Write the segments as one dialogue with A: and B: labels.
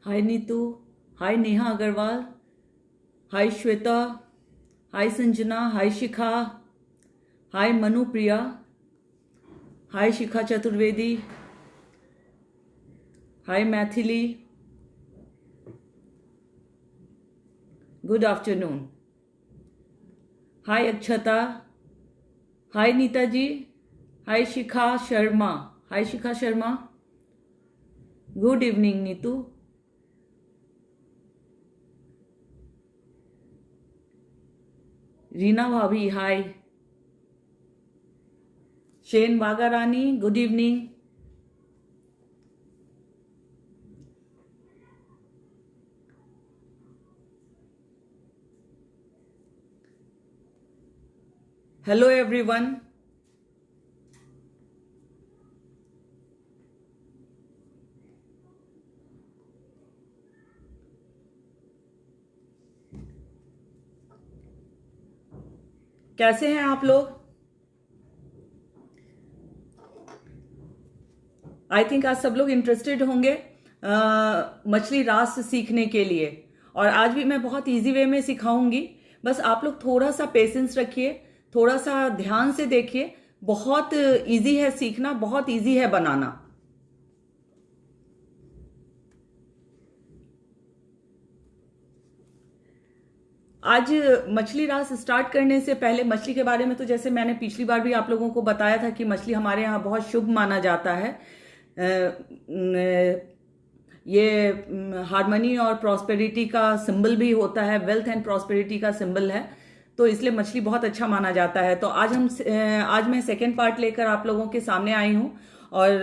A: हाय नीतू, हाय नेहा अग्रवाल, हाय श्वेता, हाय संजना, हाय शिखा, हाय मनुप्रिया, हाय शिखा चतुर्वेदी, हाय Maithili, good afternoon, हाय अक्षता, हाय नीता जी, हाय शिखा शर्मा, हाय Shikha Sharma, good evening Neetu, Reena भाभी हाय, Shane बागा रानी good evening, hello everyone. कैसे हैं आप लोग? आई थिंक आज सब लोग इंटरेस्टेड होंगे मछली रास सीखने के लिए। और आज भी मैं बहुत इजी वे में सिखाऊंगी। बस आप लोग थोड़ा सा पेशेंस रखिए, थोड़ा सा ध्यान से देखिए। बहुत इजी है सीखना, बहुत इजी है बनाना। आज मछली रास स्टार्ट करने से पहले मछली के बारे में तो जैसे मैंने पिछली बार भी आप लोगों को बताया था कि मछली हमारे यहाँ बहुत शुभ माना जाता है। ये हार्मनी और प्रॉस्पेरिटी का सिंबल भी होता है, वेल्थ एंड प्रॉस्पेरिटी का सिंबल है, तो इसलिए मछली बहुत अच्छा माना जाता है। तो आज मैं सेकेंड पार्ट लेकर आप लोगों के सामने आई हूँ और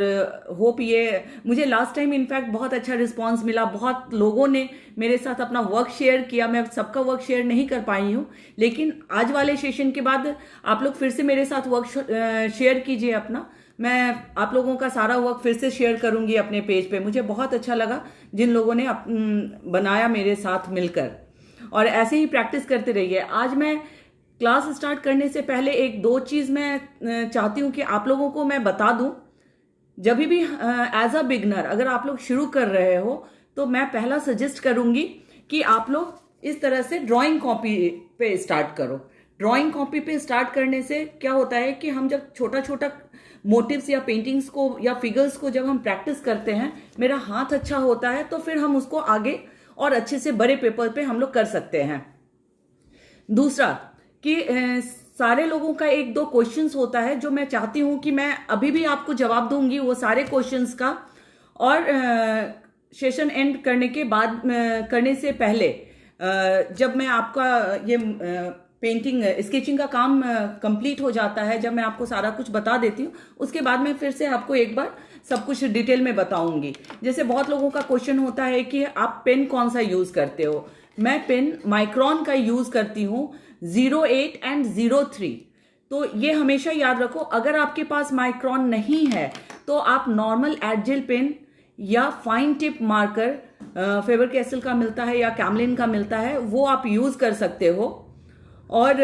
A: होप ये मुझे लास्ट टाइम इनफैक्ट बहुत अच्छा रिस्पांस मिला। बहुत लोगों ने मेरे साथ अपना वर्क शेयर किया। मैं सबका वर्क शेयर नहीं कर पाई हूँ, लेकिन आज वाले सेशन के बाद आप लोग फिर से मेरे साथ वर्क शेयर कीजिए अपना। मैं आप लोगों का सारा वर्क फिर से शेयर करूंगी अपने पेज पे। मुझे बहुत अच्छा लगा जिन लोगों ने बनाया मेरे साथ मिलकर, और ऐसे ही प्रैक्टिस करते रहिए। आज मैं क्लास स्टार्ट करने से पहले एक दो चीज मैं चाहती हूँ कि आप लोगों को मैं बता दूं। जब भी एज अ बिगनर अगर आप लोग शुरू कर रहे हो तो मैं पहला सजेस्ट करूंगी कि आप लोग इस तरह से ड्राइंग कॉपी पे स्टार्ट करो। ड्राइंग कॉपी पे स्टार्ट करने से क्या होता है कि हम जब छोटा छोटा मोटिव्स या पेंटिंग्स को या फिगर्स को जब हम प्रैक्टिस करते हैं, मेरा हाथ अच्छा होता है, तो फिर हम उसको आगे और अच्छे से बड़े पेपर पे हम लोग कर सकते हैं। दूसरा कि सारे लोगों का एक दो क्वेश्चंस होता है जो मैं चाहती हूं कि मैं अभी भी आपको जवाब दूंगी वो सारे क्वेश्चंस का। और सेशन एंड करने के बाद करने से पहले जब मैं आपका ये पेंटिंग स्केचिंग का काम कंप्लीट हो जाता है, जब मैं आपको सारा कुछ बता देती हूँ, उसके बाद मैं फिर से आपको एक बार सब कुछ डिटेल में बताऊंगी। जैसे बहुत लोगों का क्वेश्चन होता है कि आप पेन कौन सा यूज करते हो। मैं पेन माइक्रॉन का यूज करती हूँ, 08 एंड 03। तो ये हमेशा याद रखो। अगर आपके पास माइक्रॉन नहीं है तो आप नॉर्मल एडजेल पेन या fine tip marker favour castle का मिलता है या कैमलिन का मिलता है, वो आप यूज कर सकते हो। और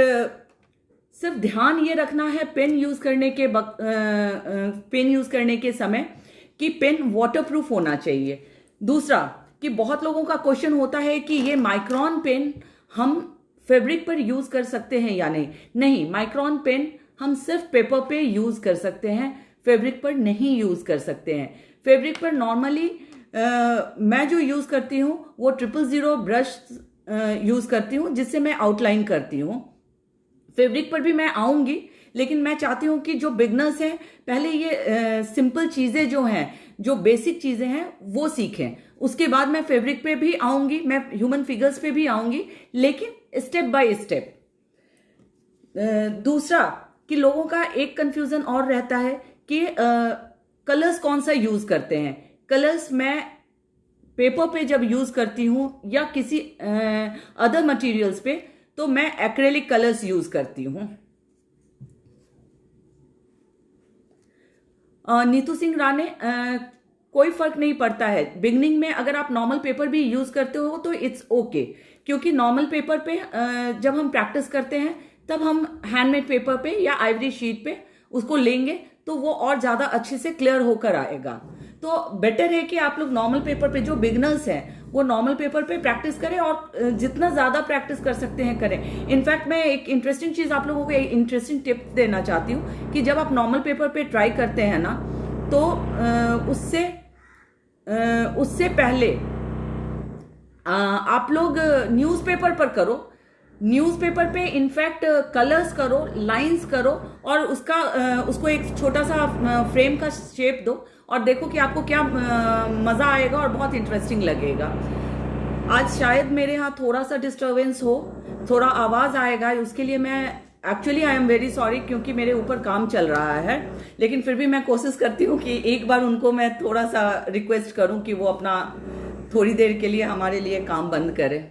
A: सिर्फ ध्यान ये रखना है पेन यूज करने के समय कि पेन वाटरप्रूफ होना चाहिए। दूसरा कि बहुत लोगों का क्वेश्चन होता है कि ये माइक्रॉन पेन हम फैब्रिक पर यूज कर सकते हैं या नहीं। नहीं, माइक्रॉन पेन हम सिर्फ पेपर पे यूज कर सकते हैं, फैब्रिक पर नहीं यूज कर सकते हैं। फैब्रिक पर नॉर्मली मैं जो यूज करती हूँ वो 000 ब्रश यूज करती हूँ, जिससे मैं आउटलाइन करती हूँ। फैब्रिक पर भी मैं आऊंगी, लेकिन मैं चाहती हूँ कि जो बिगनर्स हैं पहले ये सिंपल चीजें जो हैं, जो बेसिक चीजें हैं वो सीखें। उसके बाद मैं फैब्रिक पे भी आऊंगी, मैं ह्यूमन फिगर्स पे भी आऊंगी, लेकिन स्टेप बाय स्टेप। दूसरा कि लोगों का एक कंफ्यूजन और रहता है कि कलर्स कौन सा यूज करते हैं। कलर्स मैं पेपर पे जब यूज करती हूं या किसी अदर मटेरियल्स पे, तो मैं एक्रेलिक कलर्स यूज करती हूं। नीतू सिंह राणे, कोई फर्क नहीं पड़ता है। बिगनिंग में अगर आप नॉर्मल पेपर भी यूज करते हो तो इट्स ओके, क्योंकि नॉर्मल पेपर पे जब हम प्रैक्टिस करते हैं तब हम हैंडमेड पेपर पे या आइवरी शीट पे उसको लेंगे तो वो और ज्यादा अच्छे से क्लियर होकर आएगा। तो बेटर है कि आप लोग नॉर्मल पेपर पे, जो बिगनर्स हैं वो नॉर्मल पेपर पे प्रैक्टिस करें और जितना ज्यादा प्रैक्टिस कर सकते हैं करें। इनफैक्ट मैं एक इंटरेस्टिंग चीज आप लोगों को एक इंटरेस्टिंग टिप देना चाहती हूँ कि जब आप नॉर्मल पेपर पे ट्राई करते हैं ना, तो उससे पहले आप लोग न्यूज़पेपर पर करो। न्यूज़पेपर पे इनफैक्ट कलर्स करो, लाइंस करो और उसको एक छोटा सा फ्रेम का शेप दो और देखो कि आपको क्या मजा आएगा और बहुत इंटरेस्टिंग लगेगा। आज शायद मेरे यहाँ थोड़ा सा डिस्टरबेंस हो, थोड़ा आवाज आएगा, उसके लिए मैं actually I am very sorry, क्योंकि मेरे ऊपर काम चल रहा है। लेकिन फिर भी मैं कोशिश करती हूँ कि एक बार उनको मैं थोड़ा सा रिक्वेस्ट करूँ कि वो अपना थोड़ी देर के लिए हमारे लिए काम बंद करें।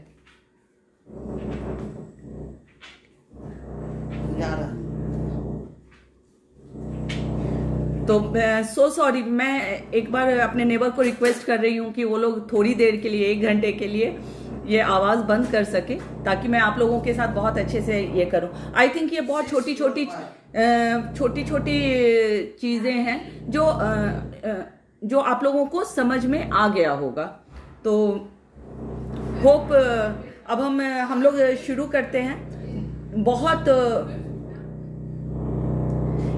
A: तो सो सॉरी, मैं एक बार अपने नेबर को रिक्वेस्ट कर रही हूँ कि वो लोग थोड़ी देर के लिए, 1 घंटे के लिए ये आवाज बंद कर सके, ताकि मैं आप लोगों के साथ बहुत अच्छे से ये करूं। आई थिंक ये बहुत छोटी छोटी चीजें हैं जो आप लोगों को समझ में आ गया होगा। तो होप अब हम लोग शुरू करते हैं। बहुत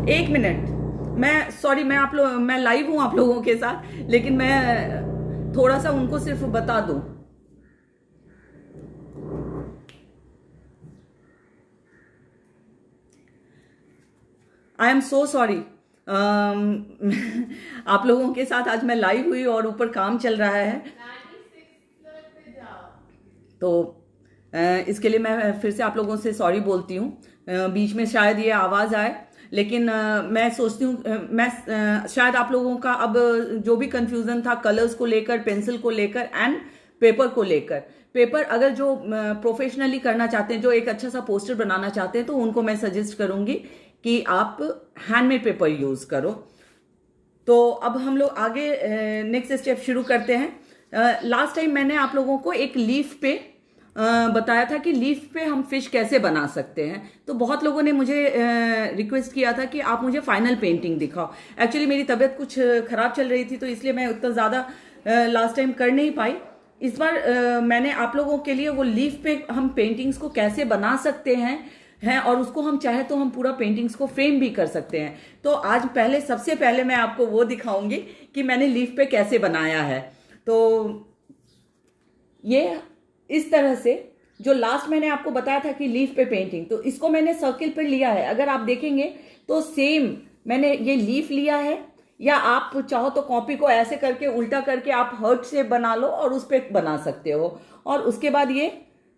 A: 1 मिनट, मैं लाइव हूं आप लोगों के साथ, लेकिन मैं थोड़ा सा उनको सिर्फ बता दूं। आई एम सो सॉरी, आप लोगों के साथ आज मैं लाइव हुई और ऊपर काम चल रहा है, तो इसके लिए मैं फिर से आप लोगों से सॉरी बोलती हूँ। बीच में शायद ये आवाज आए, लेकिन मैं सोचती हूँ शायद आप लोगों का अब जो भी कंफ्यूजन था कलर्स को लेकर, पेंसिल को लेकर एंड पेपर को लेकर, पेपर अगर जो प्रोफेशनली करना चाहते हैं, जो एक अच्छा सा पोस्टर बनाना चाहते हैं, तो उनको मैं सजेस्ट करूंगी कि आप हैंडमेड पेपर यूज करो। तो अब हम लोग आगे नेक्स्ट स्टेप शुरू करते हैं। लास्ट टाइम मैंने आप लोगों को एक लीफ पे बताया था कि लीफ पे हम फिश कैसे बना सकते हैं। तो बहुत लोगों ने मुझे रिक्वेस्ट किया था कि आप मुझे फाइनल पेंटिंग दिखाओ। एक्चुअली मेरी तबीयत कुछ खराब चल रही थी, तो इसलिए मैं उतना ज्यादा लास्ट टाइम कर नहीं पाई। इस बार मैंने आप लोगों के लिए वो लीफ पे हम पेंटिंग्स को कैसे बना सकते हैं और उसको हम चाहे तो हम पूरा पेंटिंग्स को फ्रेम भी कर सकते हैं। तो आज सबसे पहले मैं आपको वो दिखाऊंगी कि मैंने लीफ पे कैसे बनाया है। तो ये इस तरह से, जो लास्ट मैंने आपको बताया था कि लीफ पे पेंटिंग, तो इसको मैंने सर्किल पे लिया है। अगर आप देखेंगे तो सेम मैंने ये लीफ लिया है, या आप चाहो तो कॉपी को ऐसे करके उल्टा करके आप हर्ट से बना लो और उस पर बना सकते हो। और उसके बाद ये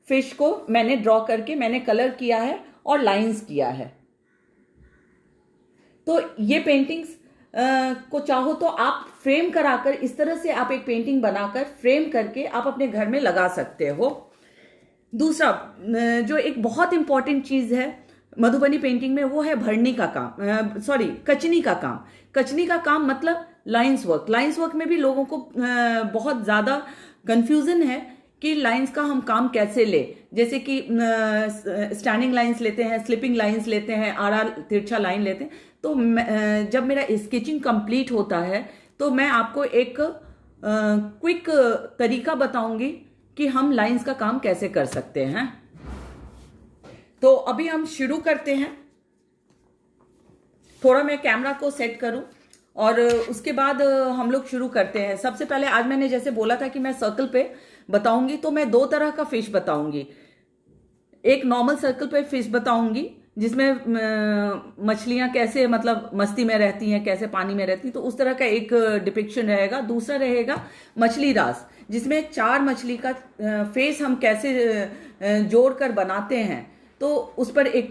A: फिश को मैंने ड्रॉ करके मैंने कलर किया है और लाइंस किया है। तो ये पेंटिंग्स को चाहो तो आप फ्रेम कराकर, इस तरह से आप एक पेंटिंग बनाकर फ्रेम करके आप अपने घर में लगा सकते हो। दूसरा जो एक बहुत इंपॉर्टेंट चीज है मधुबनी पेंटिंग में, वो है भरनी का काम, कचनी का काम। कचनी का काम मतलब लाइंस वर्क। लाइंस वर्क में भी लोगों को बहुत ज्यादा कंफ्यूजन है कि लाइंस का हम काम कैसे ले। जैसे कि स्टैंडिंग लाइंस लेते हैं, स्लिपिंग लाइंस लेते हैं, आड़ा तिरछा लाइन लेते हैं। तो जब मेरा स्केचिंग कंप्लीट होता है तो मैं आपको एक क्विक तरीका बताऊंगी कि हम लाइंस का काम कैसे कर सकते हैं। तो अभी हम शुरू करते हैं। थोड़ा मैं कैमरा को सेट करूं और उसके बाद हम लोग शुरू करते हैं। सबसे पहले आज मैंने जैसे बोला था कि मैं सर्कल पे बताऊंगी, तो मैं 2 तरह का फिश बताऊंगी। एक नॉर्मल सर्कल पे फिश बताऊंगी जिसमें मछलियां कैसे मतलब मस्ती में रहती हैं, कैसे पानी में रहती हैं, तो उस तरह का एक डिपिक्शन रहेगा। दूसरा रहेगा मछली रास, जिसमें 4 मछली का फेस हम कैसे जोड़कर बनाते हैं, तो उस पर एक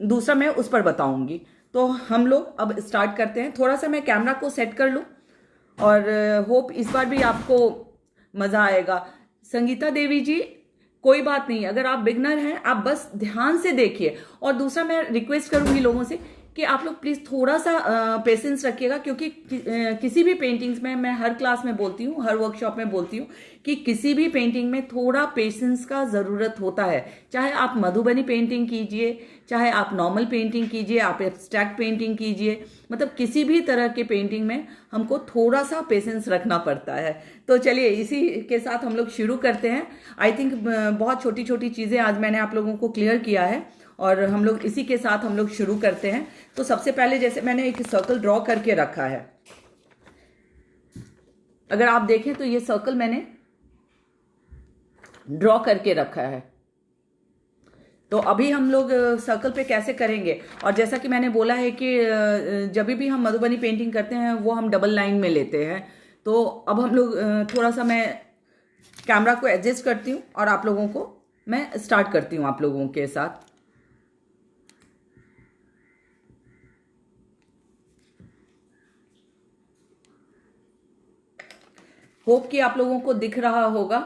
A: दूसरा मैं उस पर बताऊंगी। तो हम लोग अब स्टार्ट करते हैं। थोड़ा सा मैं कैमरा को सेट कर लूं और होप इस बार भी आपको मजा आएगा। संगीता देवी जी, कोई बात नहीं, अगर आप बिगनर हैं आप बस ध्यान से देखिए। और दूसरा मैं रिक्वेस्ट करूंगी लोगों से कि आप लोग प्लीज थोड़ा सा पेशेंस रखिएगा, क्योंकि किसी भी पेंटिंग्स में, मैं हर क्लास में बोलती हूँ, हर वर्कशॉप में बोलती हूँ कि किसी भी पेंटिंग में थोड़ा पेशेंस का जरूरत होता है। चाहे आप मधुबनी पेंटिंग कीजिए, चाहे आप नॉर्मल पेंटिंग कीजिए, आप एब्स्ट्रैक्ट पेंटिंग कीजिए, मतलब किसी भी तरह के पेंटिंग में हमको थोड़ा सा पेशेंस रखना पड़ता है। तो चलिए इसी के साथ हम लोग शुरू करते हैं। आई थिंक बहुत छोटी छोटी चीजें आज मैंने आप लोगों को क्लियर किया है, और हम लोग इसी के साथ हम लोग शुरू करते हैं। तो सबसे पहले जैसे मैंने एक सर्कल ड्रॉ करके रखा है, अगर आप देखें तो ये सर्कल मैंने ड्रॉ करके रखा है। तो अभी हम लोग सर्कल पे कैसे करेंगे, और जैसा कि मैंने बोला है कि जब भी हम मधुबनी पेंटिंग करते हैं वो हम डबल लाइन में लेते हैं। तो अब हम लोग थोड़ा सा मैं कैमरा को एडजस्ट करती हूँ और आप लोगों को मैं स्टार्ट करती हूँ आप लोगों के साथ। होप कि आप लोगों को दिख रहा होगा।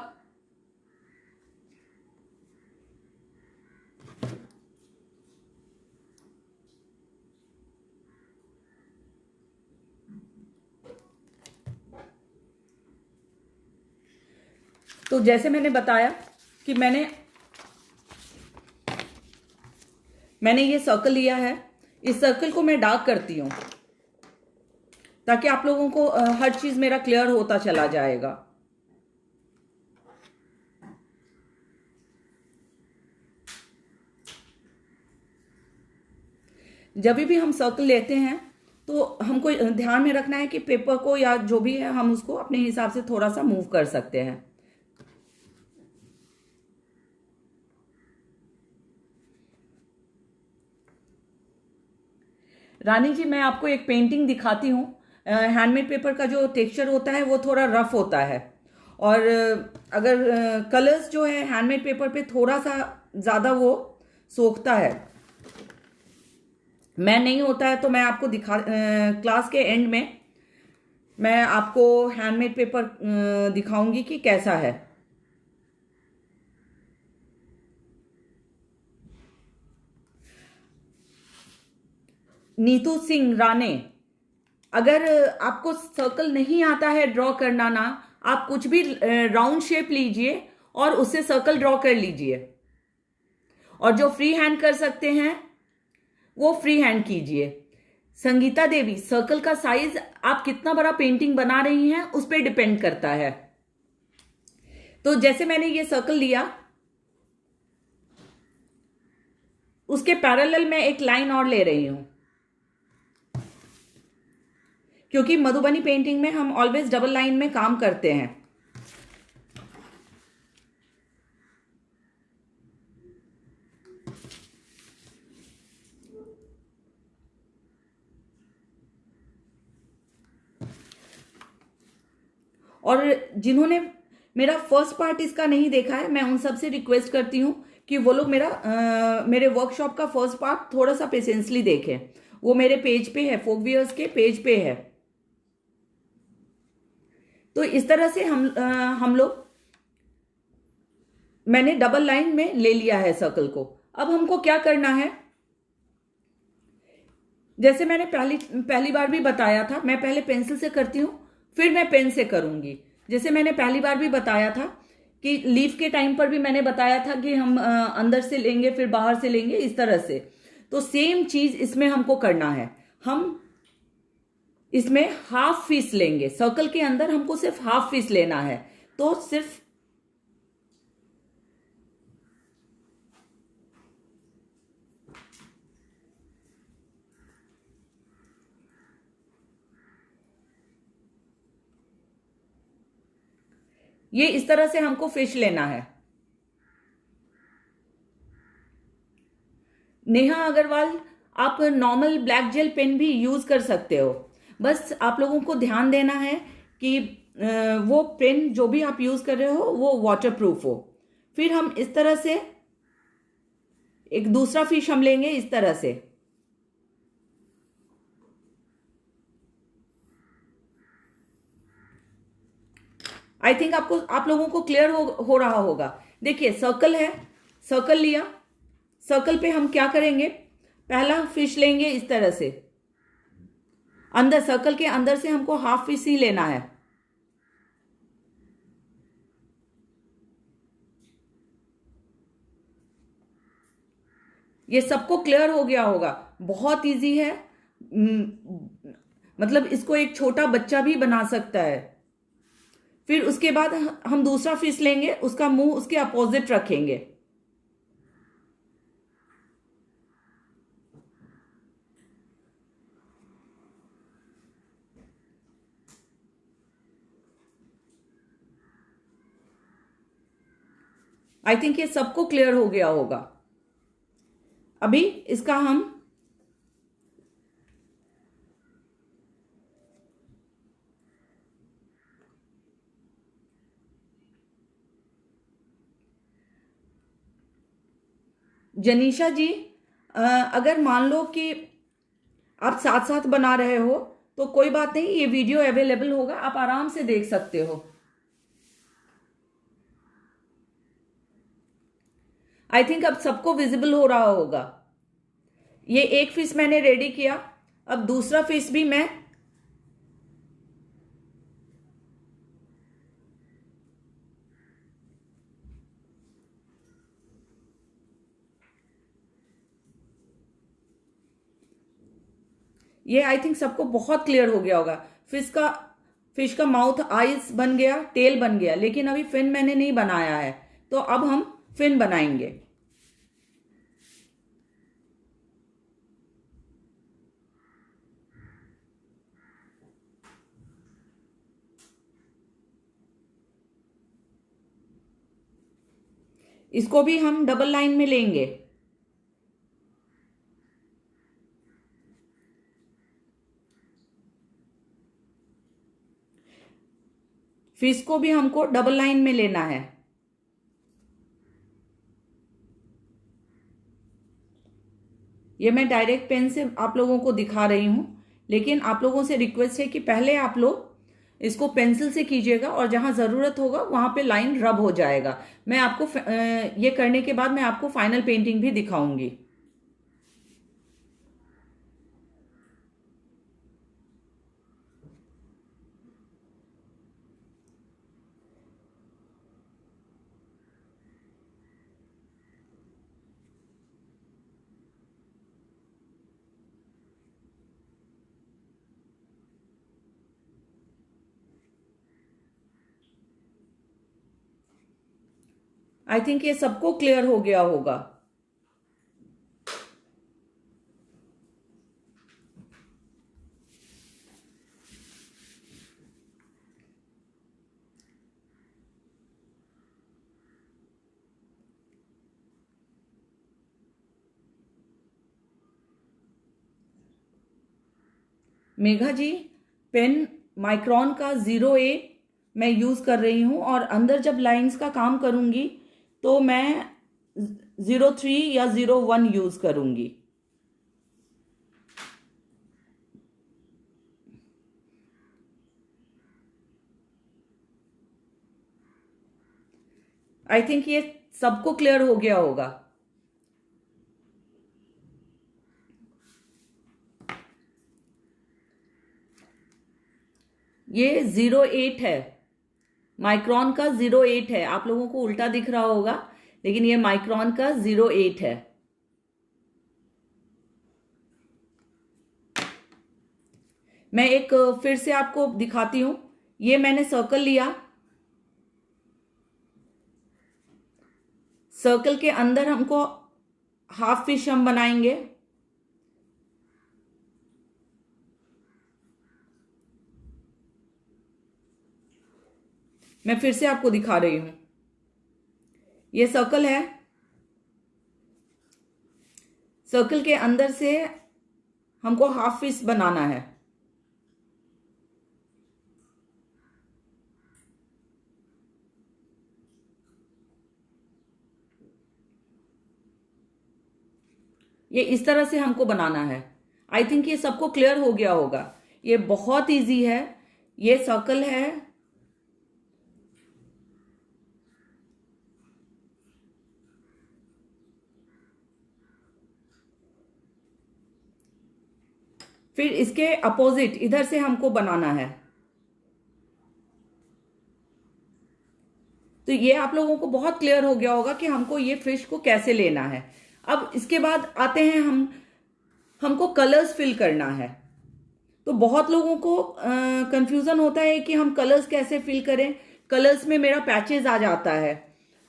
A: तो जैसे मैंने बताया कि मैंने ये सर्कल लिया है, इस सर्कल को मैं डार्क करती हूं ताकि आप लोगों को हर चीज मेरा क्लियर होता चला जाएगा। जब भी हम सर्कल लेते हैं तो हमको ध्यान में रखना है कि पेपर को या जो भी है हम उसको अपने हिसाब से थोड़ा सा मूव कर सकते हैं। रानी जी, मैं आपको एक पेंटिंग दिखाती हूँ। हैंडमेड पेपर का जो टेक्सचर होता है वो थोड़ा रफ होता है, और अगर कलर्स जो है हैंडमेड पेपर पे थोड़ा सा ज़्यादा वो सोखता है, मैं नहीं होता है, तो मैं आपको क्लास के एंड में मैं आपको हैंडमेड पेपर दिखाऊंगी कि कैसा है। नीतू सिंह राणे, अगर आपको सर्कल नहीं आता है ड्रॉ करना ना, आप कुछ भी राउंड शेप लीजिए और उससे सर्कल ड्रॉ कर लीजिए, और जो फ्री हैंड कर सकते हैं वो फ्री हैंड कीजिए। संगीता देवी, सर्कल का साइज आप कितना बड़ा पेंटिंग बना रही हैं उस पर डिपेंड करता है। तो जैसे मैंने ये सर्कल लिया, उसके पैरेलल में एक लाइन और ले रही हूं, क्योंकि मधुबनी पेंटिंग में हम ऑलवेज डबल लाइन में काम करते हैं। और जिन्होंने मेरा फर्स्ट पार्ट इसका नहीं देखा है, मैं उन सबसे रिक्वेस्ट करती हूं कि वो लोग मेरे वर्कशॉप का फर्स्ट पार्ट थोड़ा सा पेशेंसली देखें। वो मेरे पेज पे है, फोकवियर्स के पेज पे है। तो इस तरह से हम लोग, मैंने डबल लाइन में ले लिया है सर्कल को। अब हमको क्या करना है, जैसे मैंने पहली बार भी बताया था, मैं पहले पेंसिल से करती हूं, फिर मैं पेन से करूंगी। जैसे मैंने पहली बार भी बताया था कि लीफ के टाइम पर भी मैंने बताया था कि हम अंदर से लेंगे फिर बाहर से लेंगे, इस तरह से। तो सेम चीज इसमें हमको करना है। हम इसमें हाफ पीस लेंगे, सर्कल के अंदर हमको सिर्फ हाफ पीस लेना है। तो सिर्फ ये इस तरह से हमको फिश लेना है। नेहा अग्रवाल, आप नॉर्मल ब्लैक जेल पेन भी यूज कर सकते हो, बस आप लोगों को ध्यान देना है कि वो पेन जो भी आप यूज कर रहे हो वो वाटर प्रूफ हो। फिर हम इस तरह से एक दूसरा फिश हम लेंगे इस तरह से। आई थिंक आप लोगों को क्लियर हो रहा होगा। देखिए सर्कल है, सर्कल लिया, सर्कल पे हम क्या करेंगे, पहला फिश लेंगे इस तरह से, अंदर सर्कल के अंदर से हमको हाफ फिश ही लेना है। ये सबको क्लियर हो गया होगा, बहुत इजी है। मतलब इसको एक छोटा बच्चा भी बना सकता है। फिर उसके बाद हम दूसरा फिश लेंगे, उसका मुंह उसके अपोजिट रखेंगे। आई थिंक ये सबको क्लियर हो गया होगा। अभी इसका हम जनीशा जी, अगर मान लो कि आप साथ साथ बना रहे हो तो कोई बात नहीं, ये वीडियो अवेलेबल होगा, आप आराम से देख सकते हो। आई थिंक अब सबको विजिबल हो रहा होगा। ये एक फिश मैंने रेडी किया, अब दूसरा फिश भी मैं ये आई थिंक सबको बहुत क्लियर हो गया होगा। फिश का माउथ, आईज बन गया, टेल बन गया, लेकिन अभी फिन मैंने नहीं बनाया है, तो अब हम फिन बनाएंगे। इसको भी हम डबल लाइन में लेंगे। फिश को भी हमको डबल लाइन में लेना है। ये मैं डायरेक्ट पेन से आप लोगों को दिखा रही हूं, लेकिन आप लोगों से रिक्वेस्ट है कि पहले आप लोग इसको पेंसिल से कीजिएगा और जहां जरूरत होगा वहां पे लाइन रब हो जाएगा। मैं आपको ये करने के बाद मैं आपको फाइनल पेंटिंग भी दिखाऊंगी। आई थिंक ये सबको क्लियर हो गया होगा। मेघा जी, पेन माइक्रॉन का 08 मैं यूज कर रही हूं, और अंदर जब लाइंस का काम करूंगी तो मैं 03 या 01 यूज करूंगी। आई थिंक ये सबको क्लियर हो गया होगा। ये 08 है, माइक्रॉन का 08 है। आप लोगों को उल्टा दिख रहा होगा, लेकिन ये माइक्रॉन का 08 है। मैं एक फिर से आपको दिखाती हूं। ये मैंने सर्कल लिया, सर्कल के अंदर हमको हाफ फिश हम बनाएंगे। मैं फिर से आपको दिखा रही हूं, ये सर्कल है, सर्कल के अंदर से हमको हाफ फिश बनाना है। ये इस तरह से हमको बनाना है। आई थिंक ये सबको क्लियर हो गया होगा। ये बहुत इजी है। ये सर्कल है, फिर इसके अपोजिट इधर से हमको बनाना है। तो ये आप लोगों को बहुत क्लियर हो गया होगा कि हमको ये फिश को कैसे लेना है। अब इसके बाद आते हैं हमको कलर्स फिल करना है। तो बहुत लोगों को कंफ्यूजन होता है कि हम कलर्स कैसे फिल करें, कलर्स में मेरा पैचेस आ जाता है।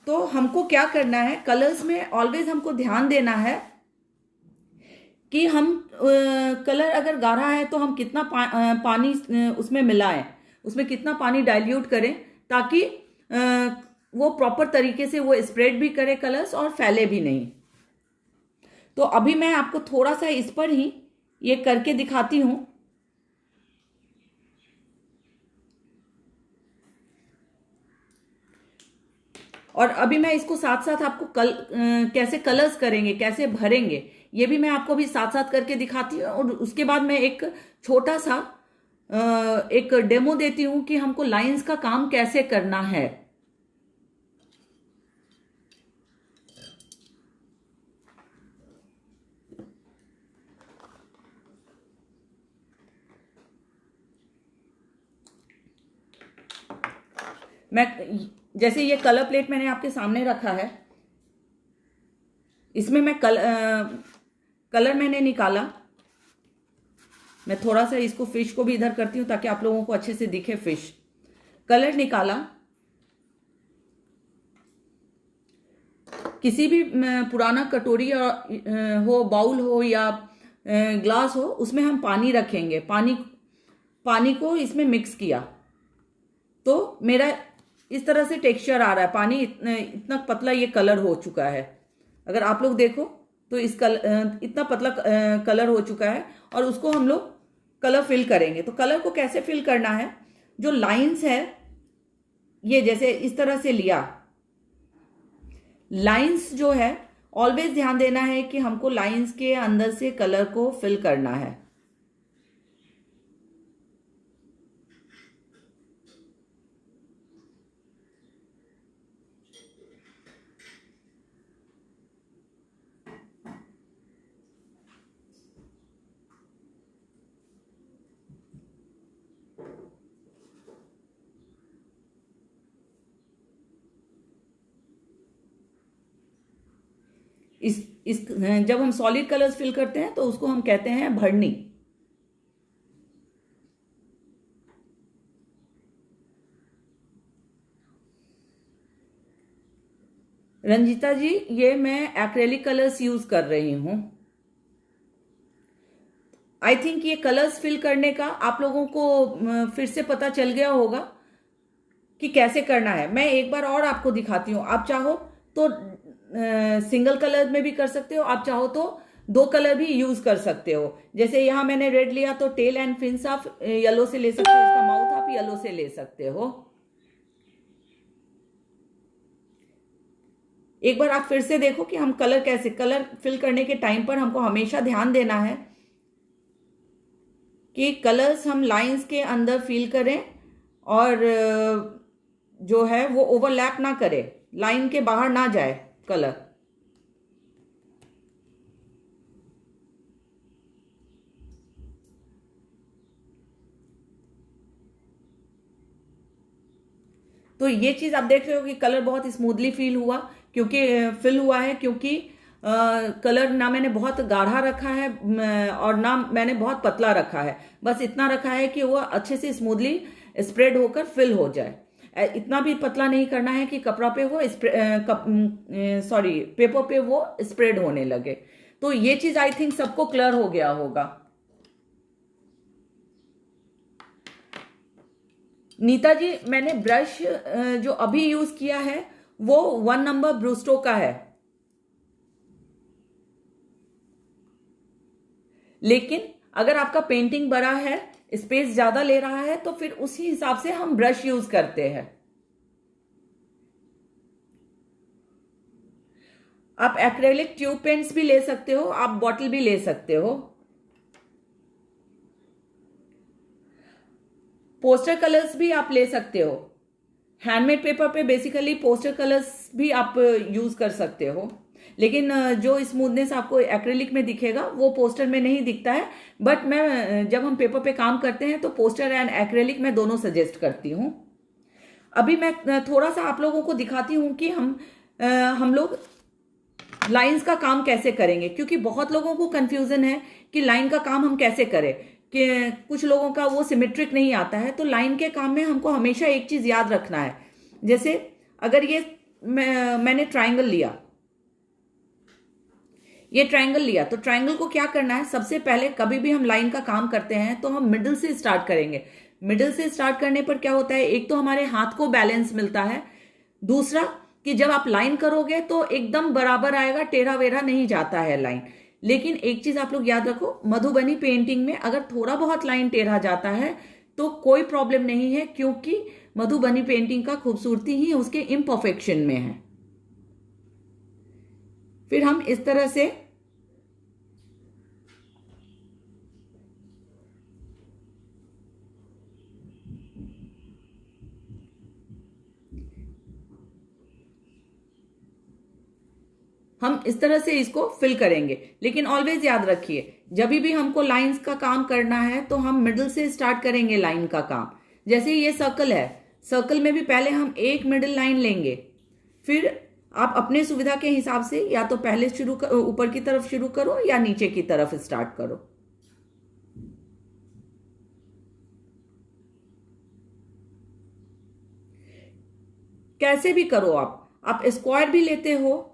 A: तो हमको क्या करना है, कलर्स में ऑलवेज हमको ध्यान देना है कि हम कलर अगर गाढ़ा है तो हम कितना पानी उसमें मिलाएं, उसमें कितना पानी डाइल्यूट करें, ताकि वो प्रॉपर तरीके से वो स्प्रेड भी करे कलर्स और फैले भी नहीं। तो अभी मैं आपको थोड़ा सा इस पर ही ये करके दिखाती हूं। और अभी मैं इसको साथ साथ आपको कैसे कलर्स करेंगे, कैसे भरेंगे, ये भी मैं आपको भी साथ साथ करके दिखाती हूँ। और उसके बाद मैं एक छोटा सा एक डेमो देती हूँ कि हमको लाइंस का काम कैसे करना है। मैं जैसे ये कलर प्लेट मैंने आपके सामने रखा है, इसमें मैं कलर मैंने निकाला। मैं थोड़ा सा इसको फिश को भी इधर करती हूं ताकि आप लोगों को अच्छे से दिखे फिश। कलर निकाला, किसी भी पुराना कटोरी हो, बाउल हो या ग्लास हो, उसमें हम पानी रखेंगे। पानी को इसमें मिक्स किया तो मेरा इस तरह से टेक्सचर आ रहा है। पानी इतना पतला ये कलर हो चुका है। अगर आप लोग देखो तो इतना पतला कलर हो चुका है। और उसको हम लोग कलर फिल करेंगे। तो कलर को कैसे फिल करना है, जो लाइंस है ये जैसे इस तरह से लिया, लाइंस जो है ऑलवेज ध्यान देना है कि हमको लाइंस के अंदर से कलर को फिल करना है। इस जब हम सॉलिड कलर्स फिल करते हैं तो उसको हम कहते हैं भरनी। रंजीता जी, ये मैं एक्रेलिक कलर्स यूज कर रही हूं। आई थिंक ये कलर्स फिल करने का आप लोगों को फिर से पता चल गया होगा कि कैसे करना है। मैं एक बार और आपको दिखाती हूँ। आप चाहो तो सिंगल कलर में भी कर सकते हो, आप चाहो तो 2 कलर भी यूज कर सकते हो। जैसे यहां मैंने रेड लिया तो टेल एंड फिन्स आप येलो से ले सकते हो, इसका माउथ आप येलो से ले सकते हो। एक बार आप फिर से देखो कि हम कलर फिल करने के टाइम पर हमको हमेशा ध्यान देना है कि कलर्स हम लाइंस के अंदर फिल करें और जो है वो ओवरलैप ना करे, लाइन के बाहर ना जाए कलर। तो ये चीज आप देख रहे हो कि कलर बहुत स्मूथली फिल हुआ है, क्योंकि कलर ना मैंने बहुत गाढ़ा रखा है और ना मैंने बहुत पतला रखा है। बस इतना रखा है कि वो अच्छे से स्मूथली स्प्रेड होकर फिल हो जाए। इतना भी पतला नहीं करना है कि कपड़ा पे वो पेपर पे वो स्प्रेड होने लगे। तो ये चीज आई थिंक सबको क्लियर हो गया होगा। नीता जी, मैंने ब्रश जो अभी यूज किया है वो 1 नंबर ब्रूस्टो का है, लेकिन अगर आपका पेंटिंग बड़ा है, स्पेस ज्यादा ले रहा है, तो फिर उसी हिसाब से हम ब्रश यूज करते हैं। आप एक्रेलिक ट्यूब पेंट्स भी ले सकते हो, आप बॉटल भी ले सकते हो। पोस्टर कलर्स भी आप ले सकते हो। हैंडमेड पेपर पे बेसिकली पोस्टर कलर्स भी आप यूज कर सकते हो। लेकिन जो स्मूथनेस आपको एक्रेलिक में दिखेगा वो पोस्टर में नहीं दिखता है। बट मैं जब हम पेपर पे काम करते हैं तो पोस्टर एंड एक्रेलिक मैं दोनों सजेस्ट करती हूँ। अभी मैं थोड़ा सा आप लोगों को दिखाती हूँ कि हम लोग लाइंस का काम कैसे करेंगे, क्योंकि बहुत लोगों को कंफ्यूजन है कि लाइन का काम हम कैसे करें, कि कुछ लोगों का वो सिमेट्रिक नहीं आता है। तो लाइन के काम में हमको हमेशा एक चीज याद रखना है। जैसे अगर मैंने ट्राइंगल लिया, ये ट्राइंगल लिया, तो ट्राइंगल को क्या करना है, सबसे पहले कभी भी हम लाइन का काम करते हैं तो हम मिडिल से स्टार्ट करेंगे। मिडिल से स्टार्ट करने पर क्या होता है, एक तो हमारे हाथ को बैलेंस मिलता है, दूसरा कि जब आप लाइन करोगे तो एकदम बराबर आएगा, टेढ़ा वेढ़ा नहीं जाता है लाइन। लेकिन एक चीज आप लोग याद रखो, मधुबनी पेंटिंग में अगर थोड़ा बहुत लाइन टेढ़ा जाता है तो कोई प्रॉब्लम नहीं है, क्योंकि मधुबनी पेंटिंग का खूबसूरती ही उसके इम्परफेक्शन में है। फिर हम इस तरह से इसको फिल करेंगे। लेकिन ऑलवेज याद रखिए, जब भी हमको लाइंस का काम करना है तो हम मिडिल से स्टार्ट करेंगे लाइन का काम। जैसे ये सर्कल है, सर्कल में भी पहले हम एक मिडिल लाइन लेंगे, फिर आप अपने सुविधा के हिसाब से या तो पहले ऊपर की तरफ शुरू करो या नीचे की तरफ स्टार्ट करो। कैसे भी करो, आप स्क्वायर भी लेते हो,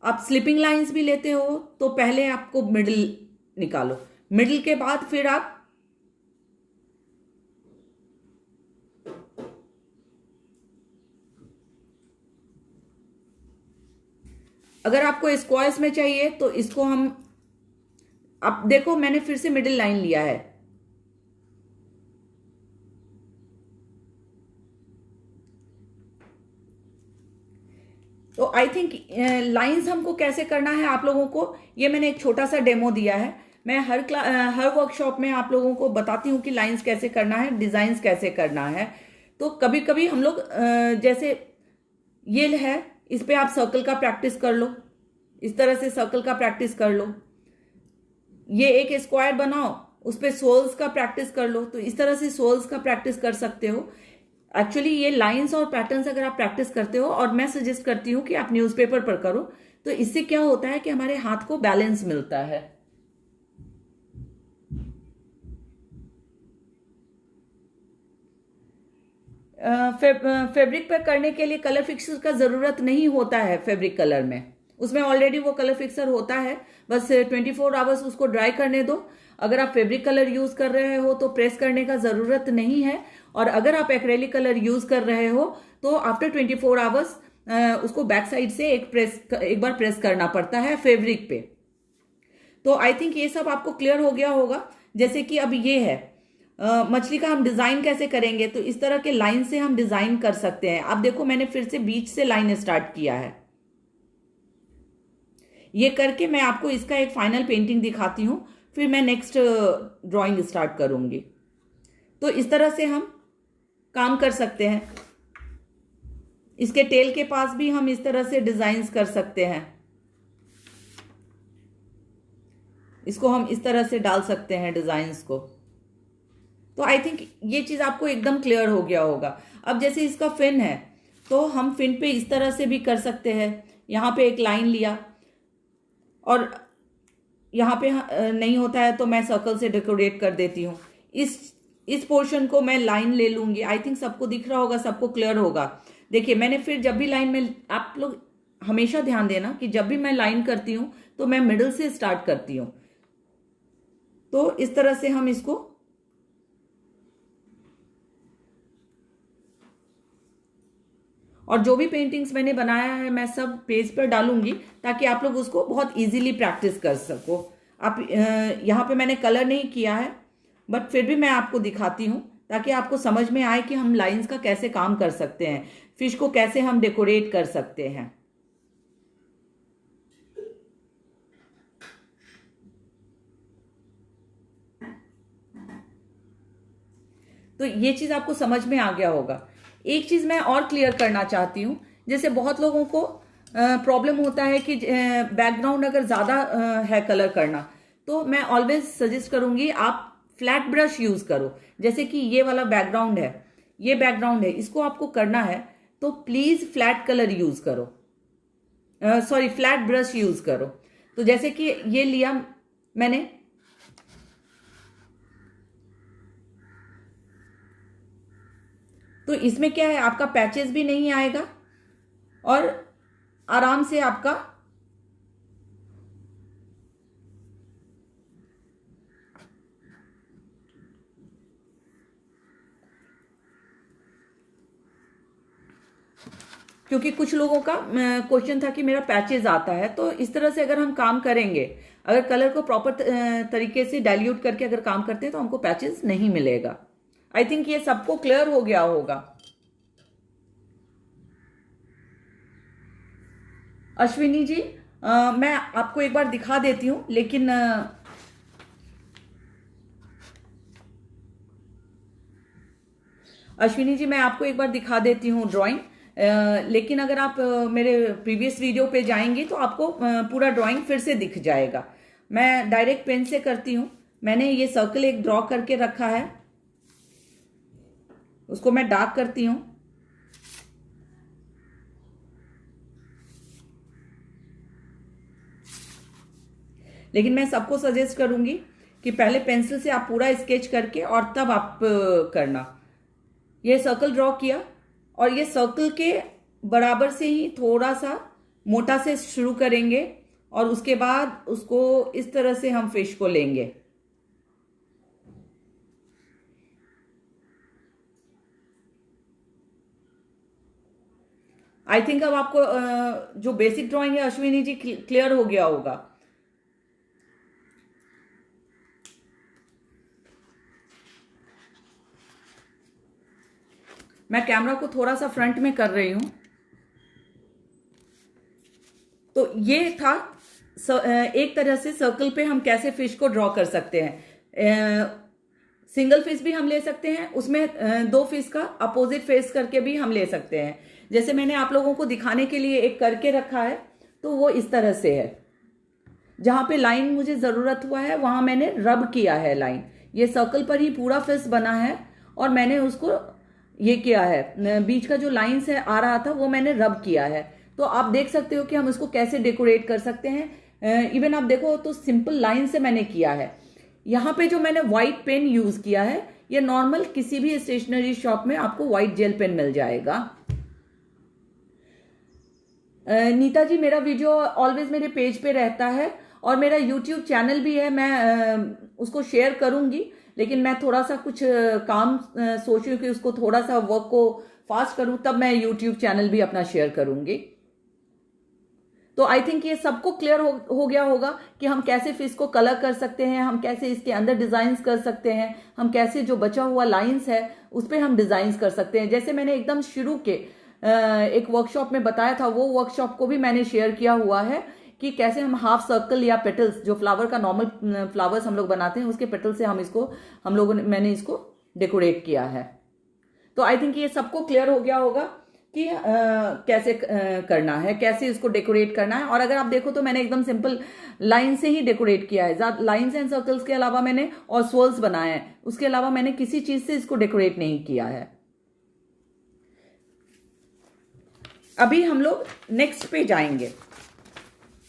A: आप स्लिपिंग लाइंस भी लेते हो, तो पहले आपको मिडिल निकालो, मिडिल के बाद फिर आप अगर आपको स्क्वायर्स में चाहिए तो इसको आप देखो, मैंने फिर से मिडिल लाइन लिया है। तो आई थिंक लाइंस हमको कैसे करना है आप लोगों को, ये मैंने एक छोटा सा डेमो दिया है। मैं हर वर्कशॉप में आप लोगों को बताती हूँ कि लाइंस कैसे करना है, डिजाइन्स कैसे करना है। तो कभी कभी हम लोग जैसे ये है, इस पे आप सर्कल का प्रैक्टिस कर लो, इस तरह से सर्कल का प्रैक्टिस कर लो। ये एक स्क्वायर बनाओ, उस पे सोल्स का प्रैक्टिस कर लो, तो इस तरह से सोल्स का प्रैक्टिस कर सकते हो। एक्चुअली ये लाइंस और पैटर्न्स अगर आप प्रैक्टिस करते हो, और मैं सजेस्ट करती हूँ कि आप न्यूज़पेपर पर करो, तो इससे क्या होता है कि हमारे हाथ को बैलेंस मिलता है। फैब्रिक पर करने के लिए कलर फिक्सर का जरूरत नहीं होता है। फैब्रिक कलर में उसमें ऑलरेडी वो कलर फिक्सर होता है, बस 24 आवर्स उसको ड्राई करने दो। अगर आप फैब्रिक कलर यूज कर रहे हो तो प्रेस करने का जरूरत नहीं है, और अगर आप एक्रेलिक कलर यूज कर रहे हो तो आफ्टर 24 आवर्स उसको बैक साइड से एक बार प्रेस करना पड़ता है फैब्रिक पे। तो आई थिंक ये सब आपको क्लियर हो गया होगा। जैसे कि अब ये है मछली का हम डिजाइन कैसे करेंगे, तो इस तरह के लाइन से हम डिजाइन कर सकते हैं। अब देखो, मैंने फिर से बीच से लाइन स्टार्ट किया है। ये करके मैं आपको इसका एक फाइनल पेंटिंग दिखाती हूँ, फिर मैं नेक्स्ट ड्राइंग स्टार्ट करूंगी। तो इस तरह से हम काम कर सकते हैं। इसके टेल के पास भी हम इस तरह से डिजाइन्स कर सकते हैं, इसको हम इस तरह से डाल सकते हैं डिजाइन्स को। तो आई थिंक ये चीज आपको एकदम क्लियर हो गया होगा। अब जैसे इसका फिन है, तो हम फिन पे इस तरह से भी कर सकते हैं। यहां पे एक लाइन लिया, और यहां पे नहीं होता है तो मैं सर्कल से डेकोरेट कर देती हूँ। इस पोर्शन को मैं लाइन ले लूंगी। आई थिंक सबको दिख रहा होगा, सबको क्लियर होगा। देखिए, मैंने फिर जब भी लाइन में, आप लोग हमेशा ध्यान देना कि जब भी मैं लाइन करती हूं तो मैं मिडिल से स्टार्ट करती हूं। तो इस तरह से हम इसको और जो भी पेंटिंग्स मैंने बनाया है मैं सब पेज पर डालूंगी, ताकि आप लोग उसको बहुत इजीली प्रैक्टिस कर सको। आप यहाँ पे मैंने कलर नहीं किया है, बट फिर भी मैं आपको दिखाती हूँ ताकि आपको समझ में आए कि हम लाइंस का कैसे काम कर सकते हैं, फिश को कैसे हम डेकोरेट कर सकते हैं। तो ये चीज आपको समझ में आ गया होगा। एक चीज मैं और क्लियर करना चाहती हूँ, जैसे बहुत लोगों को प्रॉब्लम होता है कि बैकग्राउंड अगर ज़्यादा है कलर करना, तो मैं ऑलवेज सजेस्ट करूंगी आप फ्लैट ब्रश यूज़ करो। जैसे कि ये वाला बैकग्राउंड है, ये बैकग्राउंड है, इसको आपको करना है तो प्लीज़ फ्लैट कलर यूज़ करो, सॉरी फ्लैट ब्रश यूज़ करो। तो जैसे कि ये लिया मैंने, तो इसमें क्या है, आपका पैचेस भी नहीं आएगा और आराम से आपका क्योंकि कुछ लोगों का क्वेश्चन था कि मेरा पैचेस आता है, तो इस तरह से अगर हम काम करेंगे, अगर कलर को प्रॉपर तरीके से डाइल्यूट करके अगर काम करते हैं तो हमको पैचेस नहीं मिलेगा। आई थिंक ये सबको क्लियर हो गया होगा। अश्विनी जी, मैं आपको एक बार दिखा देती हूँ, लेकिन अश्विनी जी मैं आपको एक बार दिखा देती हूँ ड्राइंग, लेकिन अगर आप मेरे प्रीवियस वीडियो पे जाएंगे तो आपको पूरा ड्राइंग फिर से दिख जाएगा। मैं डायरेक्ट पेन से करती हूँ। मैंने ये सर्कल एक ड्रॉ करके रखा है, उसको मैं डार्क करती हूँ। लेकिन मैं सबको सजेस्ट करूंगी कि पहले पेंसिल से आप पूरा स्केच करके और तब आप करना। ये सर्कल ड्रॉ किया और ये सर्कल के बराबर से ही थोड़ा सा मोटा से शुरू करेंगे और उसके बाद उसको इस तरह से हम फिश को लेंगे। आई थिंक अब आपको जो बेसिक ड्राइंग है अश्विनी जी क्लियर हो गया होगा। मैं कैमरा को थोड़ा सा फ्रंट में कर रही हूं। तो ये था एक तरह से सर्कल पे हम कैसे फिश को ड्रॉ कर सकते हैं। सिंगल फिश भी हम ले सकते हैं, उसमें दो फिश का अपोजिट फेस करके भी हम ले सकते हैं। जैसे मैंने आप लोगों को दिखाने के लिए एक करके रखा है, तो वो इस तरह से है। जहां पे लाइन मुझे जरूरत हुआ है वहां मैंने रब किया है लाइन। ये सर्कल पर ही पूरा फिश बना है और मैंने उसको ये किया है, बीच का जो लाइन से आ रहा था वो मैंने रब किया है। तो आप देख सकते हो कि हम इसको कैसे डेकोरेट कर सकते हैं। इवन आप देखो तो सिंपल लाइन से मैंने किया है। यहाँ पे जो मैंने व्हाइट पेन यूज किया है, ये नॉर्मल किसी भी स्टेशनरी शॉप में आपको व्हाइट जेल पेन मिल जाएगा। नीता जी, मेरा वीडियो ऑलवेज मेरे पेज पे रहता है और मेरा यूट्यूब चैनल भी है, मैं उसको शेयर करूंगी, लेकिन मैं थोड़ा सा कुछ काम सोच रही हूँ कि उसको थोड़ा सा वर्क को फास्ट करूं, तब मैं यूट्यूब चैनल भी अपना शेयर करूंगी। तो आई थिंक ये सबको क्लियर हो गया होगा कि हम कैसे फिश को कलर कर सकते हैं, हम कैसे इसके अंदर डिजाइन्स कर सकते हैं, हम कैसे जो बचा हुआ लाइंस है उस पर हम डिजाइन्स कर सकते हैं। जैसे मैंने एकदम शुरू के एक वर्कशॉप में बताया था, वो वर्कशॉप को भी मैंने शेयर किया हुआ है कि कैसे हम हाफ सर्कल या पेटल्स, जो फ्लावर का नॉर्मल फ्लावर्स हम लोग बनाते हैं उसके पेटल से हम लोगों ने मैंने इसको डेकोरेट किया है। तो आई थिंक ये सबको क्लियर हो गया होगा कि कैसे करना है, कैसे इसको डेकोरेट करना है। और अगर आप देखो तो मैंने एकदम सिंपल लाइन से ही डेकोरेट किया है। लाइन्स एंड सर्कल्स के अलावा मैंने और swirls बनाए हैं, उसके अलावा मैंने किसी चीज से इसको डेकोरेट नहीं किया है। अभी हम लोग नेक्स्ट पे जाएंगे।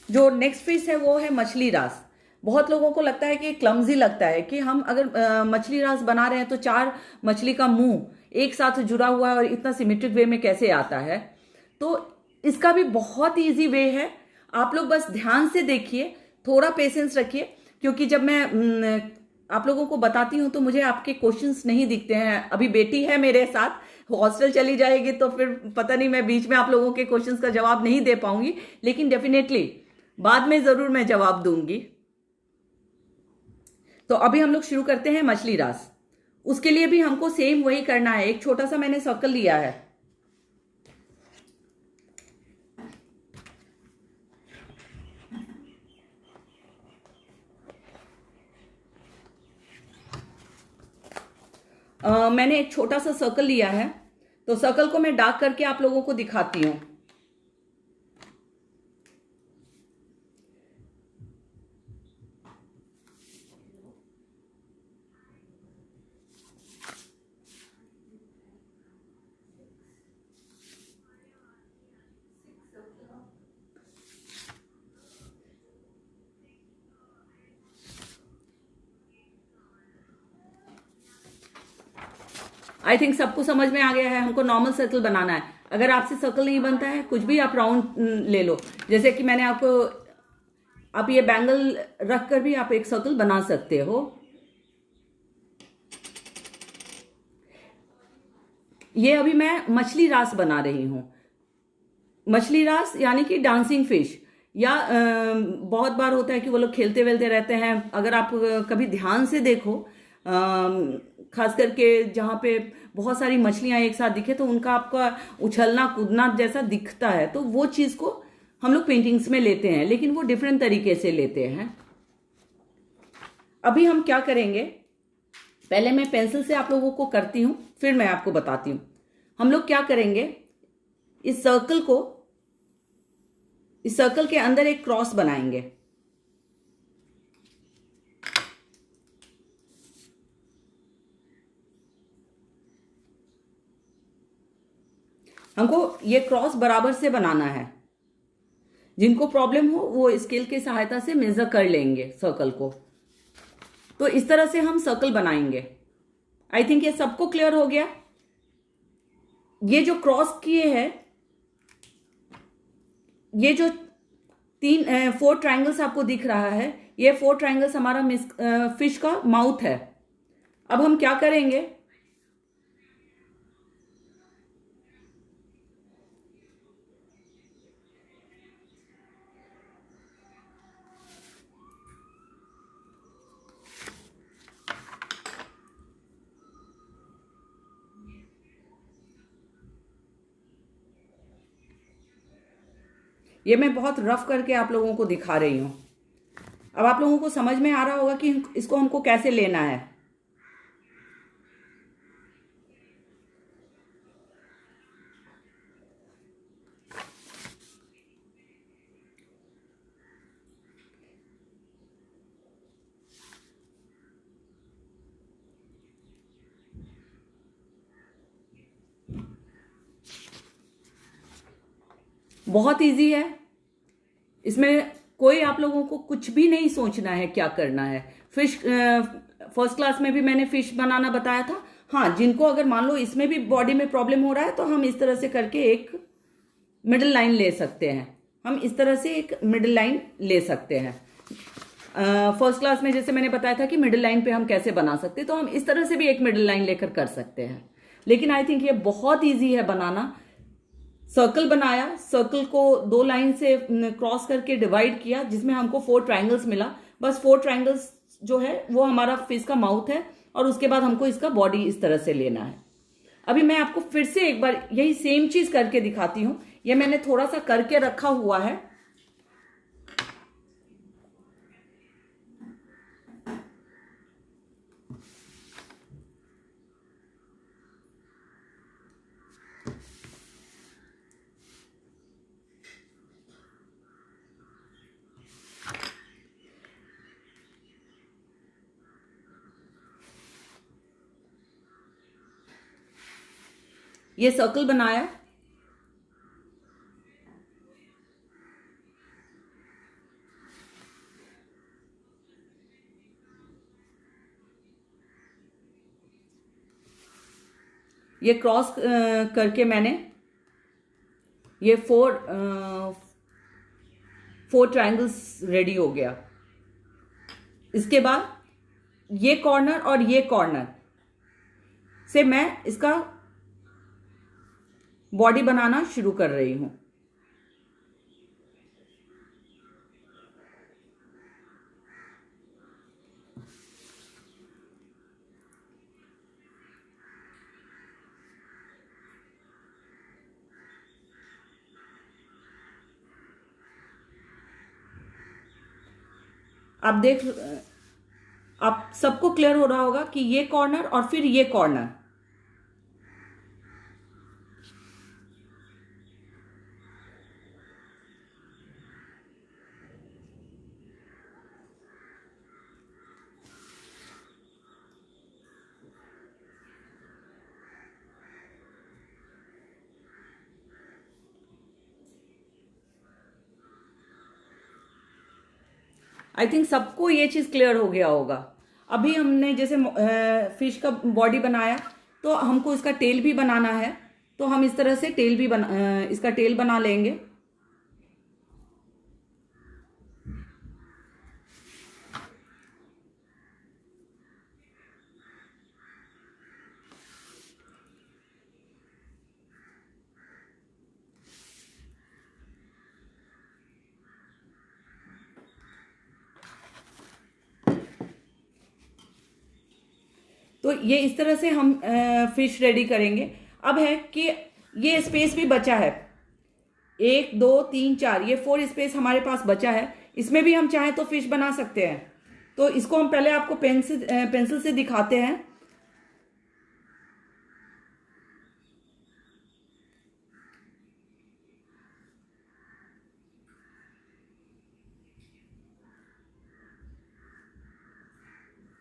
A: जो नेक्स्ट फिश है वो है मछली रास। बहुत लोगों को लगता है कि क्लमजी लगता है कि हम अगर मछली रास बना रहे हैं तो 4 मछली का मुंह एक साथ जुड़ा हुआ है और इतना सिमेट्रिक वे में कैसे आता है। तो इसका भी बहुत इजी वे है, आप लोग बस ध्यान से देखिए, थोड़ा पेशेंस रखिए, क्योंकि जब मैं आप लोगों को बताती हूं तो मुझे आपके क्वेश्चंस नहीं दिखते हैं। अभी बेटी है मेरे साथ, हॉस्टल चली जाएगी तो फिर पता नहीं, मैं बीच में आप लोगों के क्वेश्चंस का जवाब नहीं दे पाऊंगी, लेकिन डेफिनेटली बाद में जरूर मैं जवाब दूंगी। तो अभी हम लोग शुरू करते हैं मछली रास। उसके लिए भी हमको सेम वही करना है। एक छोटा सा मैंने सर्कल लिया है, मैंने एक छोटा सा सर्कल लिया है। तो सर्कल को मैं डार्क करके आप लोगों को दिखाती हूं। आई थिंक सबको समझ में आ गया है। हमको नॉर्मल सर्कल बनाना है। अगर आपसे सर्कल नहीं बनता है, कुछ भी आप राउंड ले लो। जैसे कि मैंने आपको, आप ये बैंगल रख कर भी आप एक सर्कल बना सकते हो। ये अभी मैं मछली रास बना रही हूं। मछली रास यानी कि डांसिंग फिश, या बहुत बार होता है कि वो लोग खेलते वेलते रहते हैं। अगर आप कभी ध्यान से देखो, खास करके जहाँ पे बहुत सारी मछलियां एक साथ दिखे तो उनका आपका उछलना कूदना जैसा दिखता है, तो वो चीज को हम लोग पेंटिंग्स में लेते हैं, लेकिन वो डिफरेंट तरीके से लेते हैं। अभी हम क्या करेंगे, पहले मैं पेंसिल से आप लोगों को करती हूं, फिर मैं आपको बताती हूं। हम लोग क्या करेंगे, इस सर्कल के अंदर एक क्रॉस बनाएंगे। हमको ये क्रॉस बराबर से बनाना है। जिनको प्रॉब्लम हो वो स्केल की सहायता से मेजर कर लेंगे सर्कल को। तो इस तरह से हम सर्कल बनाएंगे। आई थिंक ये सबको क्लियर हो गया। ये जो क्रॉस किए हैं, ये जो 4 ट्रायंगल्स आपको दिख रहा है, ये 4 ट्रायंगल्स हमारा फिश का माउथ है। अब हम क्या करेंगे, ये मैं बहुत रफ करके आप लोगों को दिखा रही हूं। अब आप लोगों को समझ में आ रहा होगा कि इसको हमको कैसे लेना है। बहुत इजी है, इसमें कोई आप लोगों को कुछ भी नहीं सोचना है क्या करना है। फिश फर्स्ट क्लास में भी मैंने फिश बनाना बताया था। हाँ, जिनको अगर मान लो इसमें भी बॉडी में प्रॉब्लम हो रहा है, तो हम इस तरह से करके एक मिडिल लाइन ले सकते हैं। हम इस तरह से एक मिडिल लाइन ले सकते हैं। फर्स्ट क्लास में जैसे मैंने बताया था कि मिडिल लाइन पे हम कैसे बना सकते हैं, तो हम इस तरह से भी एक मिडिल लाइन लेकर कर सकते हैं। लेकिन आई थिंक ये बहुत ईजी है बनाना। सर्कल बनाया, सर्कल को 2 लाइन से क्रॉस करके डिवाइड किया, जिसमें हमको 4 ट्रायंगल्स मिला। बस 4 ट्रायंगल्स जो है वो हमारा फिश का माउथ है, और उसके बाद हमको इसका बॉडी इस तरह से लेना है। अभी मैं आपको फिर से एक बार यही सेम चीज करके दिखाती हूं। ये मैंने थोड़ा सा करके रखा हुआ है। ये सर्कल बनाया, ये क्रॉस करके मैंने ये 4 ट्रायंगल्स रेडी हो गया। इसके बाद ये कॉर्नर और ये कॉर्नर से मैं इसका बॉडी बनाना शुरू कर रही हूं। आप सबको क्लियर हो रहा होगा कि ये कॉर्नर और फिर ये कॉर्नर, आई थिंक सबको ये चीज क्लियर हो गया होगा। अभी हमने जैसे फिश का बॉडी बनाया, तो हमको इसका टेल भी बनाना है, तो हम इस तरह से इसका टेल बना लेंगे। तो ये इस तरह से हम फिश रेडी करेंगे। अब है कि ये स्पेस भी बचा है, 1 2 3 4, ये 4 स्पेस हमारे पास बचा है। इसमें भी हम चाहें तो फिश बना सकते हैं। तो इसको हम पहले आपको पेंसिल से दिखाते हैं।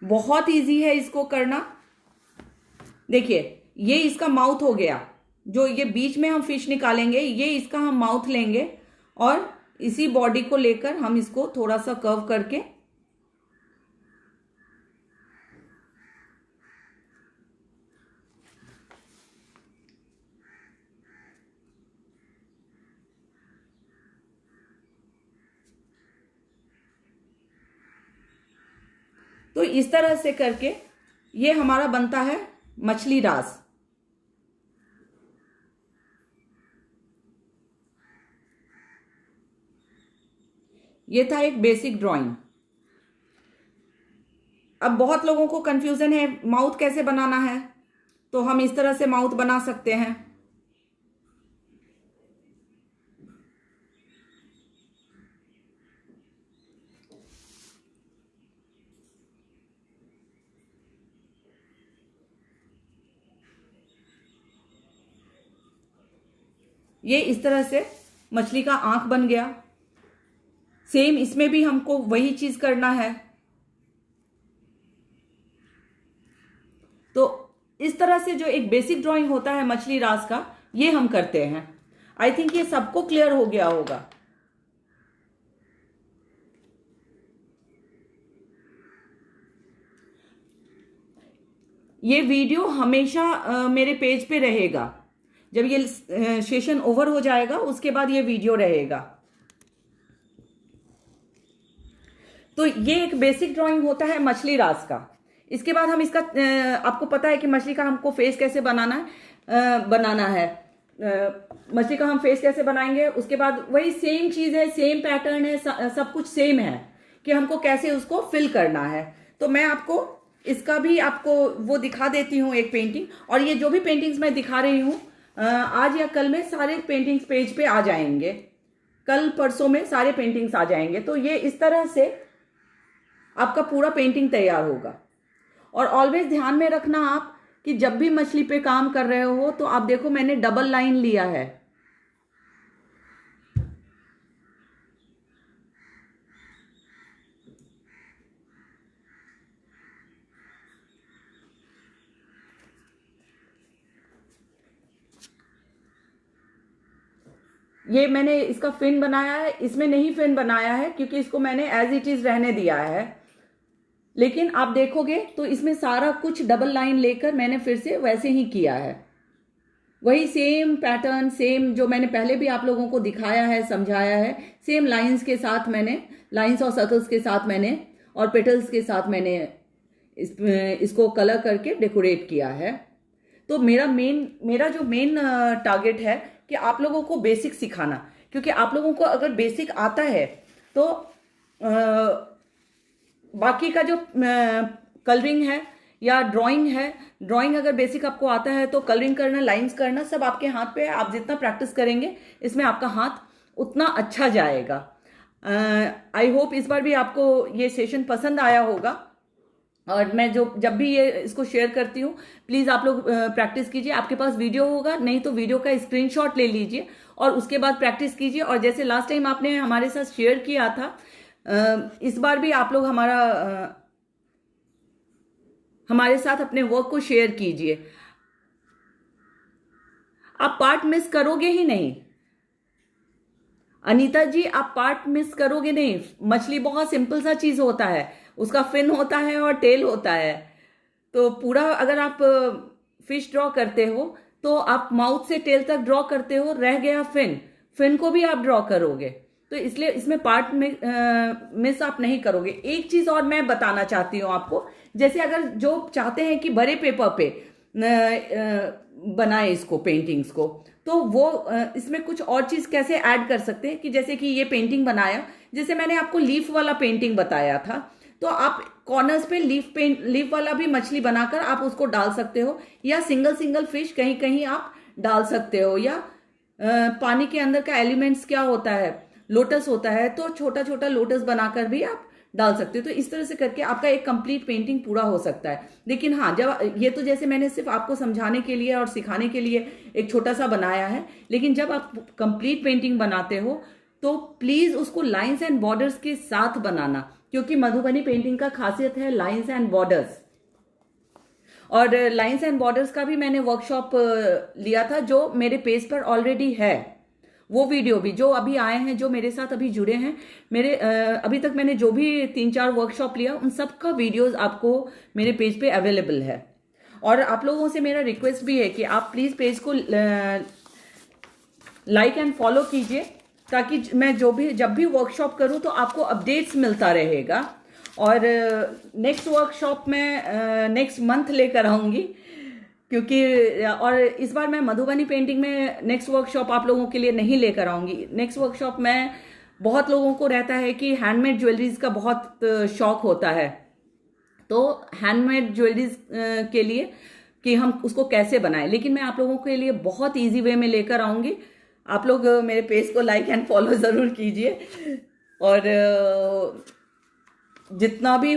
A: बहुत इजी है इसको करना। देखिए, ये इसका माउथ हो गया, जो ये बीच में हम फिश निकालेंगे, ये इसका हम माउथ लेंगे और इसी बॉडी को लेकर हम इसको थोड़ा सा कर्व करके तो इस तरह से करके ये हमारा बनता है मछली रास। ये था एक बेसिक ड्राइंग। अब बहुत लोगों को कंफ्यूजन है माउथ कैसे बनाना है, तो हम इस तरह से माउथ बना सकते हैं। ये इस तरह से मछली का आंख बन गया। सेम इसमें भी हमको वही चीज करना है। तो इस तरह से जो एक बेसिक ड्राइंग होता है मछली रास का, ये हम करते हैं। आई थिंक ये सबको क्लियर हो गया होगा। ये वीडियो हमेशा मेरे पेज पे रहेगा। जब ये सेशन ओवर हो जाएगा उसके बाद ये वीडियो रहेगा। तो ये एक बेसिक ड्राइंग होता है मछली रास का। इसके बाद हम इसका आपको पता है कि मछली का हमको फेस कैसे बनाना है। मछली का हम फेस कैसे बनाएंगे, उसके बाद वही सेम चीज है, सेम पैटर्न है, सब कुछ सेम है कि हमको कैसे उसको फिल करना है। तो मैं आपको इसका भी आपको वो दिखा देती हूँ एक पेंटिंग। और ये जो भी पेंटिंग्स मैं दिखा रही हूँ आज या कल में सारे पेंटिंग्स पेज पे आ जाएंगे, कल परसों में सारे पेंटिंग्स आ जाएंगे। तो ये इस तरह से आपका पूरा पेंटिंग तैयार होगा। और ऑलवेज ध्यान में रखना आप कि जब भी मछली पे काम कर रहे हो तो आप देखो मैंने डबल लाइन लिया है। ये मैंने इसका फिन बनाया है, इसमें नहीं फिन बनाया है क्योंकि इसको मैंने एज इट इज रहने दिया है। लेकिन आप देखोगे तो इसमें सारा कुछ डबल लाइन लेकर मैंने फिर से वैसे ही किया है। वही सेम पैटर्न, सेम जो मैंने पहले भी आप लोगों को दिखाया है, समझाया है, सेम लाइंस के साथ मैंने, लाइंस और सर्कल्स के साथ मैंने और पेटल्स के साथ मैंने इसको कलर करके डेकोरेट किया है। तो मेरा जो मेन टारगेट है कि आप लोगों को बेसिक सिखाना, क्योंकि आप लोगों को अगर बेसिक आता है तो बाकी का जो कलरिंग है या ड्राइंग है, ड्राइंग अगर बेसिक आपको आता है तो कलरिंग करना, लाइंस करना सब आपके हाथ पे है। आप जितना प्रैक्टिस करेंगे इसमें आपका हाथ उतना अच्छा जाएगा। आई होप इस बार भी आपको ये सेशन पसंद आया होगा। और मैं जब भी ये इसको शेयर करती हूँ प्लीज आप लोग प्रैक्टिस कीजिए। आपके पास वीडियो होगा, नहीं तो वीडियो का स्क्रीनशॉट ले लीजिए और उसके बाद प्रैक्टिस कीजिए। और जैसे लास्ट टाइम आपने हमारे साथ शेयर किया था, इस बार भी आप लोग हमारे साथ अपने वर्क को शेयर कीजिए। आप पार्ट मिस करोगे ही नहीं अनीता जी, आप पार्ट मिस करोगे नहीं। मछली बहुत सिंपल सा चीज होता है, उसका फिन होता है और टेल होता है। तो पूरा अगर आप फिश ड्रॉ करते हो तो आप माउथ से टेल तक ड्रॉ करते हो, रह गया फिन, फिन को भी आप ड्रॉ करोगे, तो इसलिए इसमें पार्ट में मिस आप नहीं करोगे। एक चीज और मैं बताना चाहती हूँ आपको, जैसे अगर जो चाहते हैं कि बड़े पेपर पे बनाए इसको पेंटिंग्स को, तो वो इसमें कुछ और चीज कैसे ऐड कर सकते हैं कि जैसे कि ये पेंटिंग बनाया, जैसे मैंने आपको लीफ वाला पेंटिंग बताया था, तो आप कॉर्नर्स पे लीफ वाला भी मछली बनाकर आप उसको डाल सकते हो, या सिंगल सिंगल फिश कहीं कहीं आप डाल सकते हो, या पानी के अंदर का एलिमेंट्स क्या होता है, लोटस होता है, तो छोटा छोटा लोटस बनाकर भी आप डाल सकते हो। तो इस तरह से करके आपका एक कंप्लीट पेंटिंग पूरा हो सकता है। लेकिन हाँ, जब ये तो जैसे मैंने सिर्फ आपको समझाने के लिए और सिखाने के लिए एक छोटा सा बनाया है, लेकिन जब आप कंप्लीट पेंटिंग बनाते हो तो प्लीज उसको लाइंस एंड बॉर्डर्स के साथ बनाना, क्योंकि मधुबनी पेंटिंग का खासियत है लाइंस एंड बॉर्डर्स। और लाइंस एंड बॉर्डर्स का भी मैंने वर्कशॉप लिया था, जो मेरे पेज पर ऑलरेडी है। वो वीडियो भी, जो अभी आए हैं, जो मेरे साथ अभी जुड़े हैं, मेरे अभी तक मैंने जो भी 3-4 वर्कशॉप लिया, उन सब का वीडियोस आपको मेरे पेज पे अवेलेबल है। और आप लोगों से मेरा रिक्वेस्ट भी है कि आप प्लीज पेज को लाइक एंड फॉलो कीजिए, ताकि मैं जब भी वर्कशॉप करूं तो आपको अपडेट्स मिलता रहेगा। और नेक्स्ट वर्कशॉप में नेक्स्ट मंथ लेकर आऊंगी, क्योंकि और इस बार मैं मधुबनी पेंटिंग में नेक्स्ट वर्कशॉप आप लोगों के लिए नहीं लेकर आऊंगी। नेक्स्ट वर्कशॉप में बहुत लोगों को रहता है कि हैंडमेड ज्वेलरीज का बहुत शौक होता है, तो हैंडमेड ज्वेलरीज के लिए कि हम उसको कैसे बनाएं, लेकिन मैं आप लोगों के लिए बहुत इजी वे में लेकर आऊंगी। आप लोग मेरे पेज को लाइक एंड फॉलो जरूर कीजिए, और जितना भी